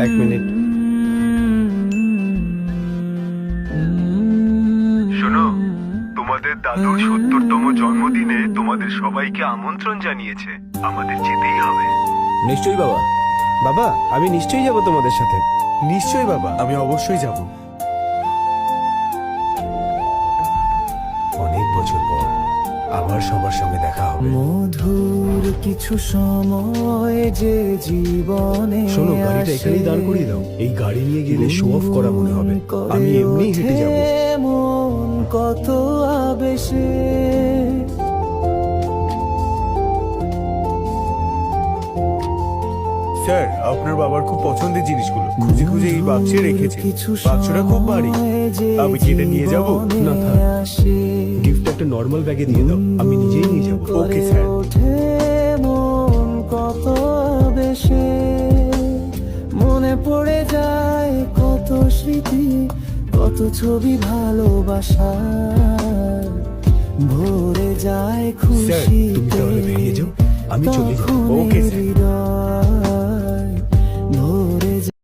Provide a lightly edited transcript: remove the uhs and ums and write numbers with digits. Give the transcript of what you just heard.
এক মিনিট। শোনো, তোমাদের দাদুর ৭০তম জন্মদিনে তোমাদের সবাইকে আমন্ত্রণ জানিয়েছে। আমাদের যেতেই হবে। নিশ্চয়ই বাবা। বাবা, আমি নিশ্চয়ই যাব তোমাদের সাথে। নিশ্চয়ই বাবা, আমি অবশ্যই যাব। অনেক বছর পর আবার সবার সঙ্গে দেখা হবে। মধুর কিছু সময় যে জীবনে শোনো, গাড়িটা এখানেই দাঁড় করিয়ে দাও। এই গাড়ি নিয়ে গেলে শো অফ করা মনে হবে। আমি এমনি হেঁটে যাব। মন কত আবেশে স্যার, আপনার বাবার খুব পছন্দের জিনিসগুলো খুঁজে খুঁজে এই বাক্সে রেখেছে। বাক্সটা খুব ভারী, আমি কি এটা নিয়ে যাব? না, থাক। গিফট একটা নর্মাল ব্যাগে দিয়ে দাও, আমি নিজেই নিয়ে যাব। Okay sir. ওঠে মন কত বেশি, মনে পড়ে যায় কত স্মৃতি, কত ছবি ভালোবাসার, ভরে যায় স্যার, তুমি তাহলে বেরিয়ে খুশিতে যাও, আমি চলে যাব। তখন ওকে, স্যার। হৃদয়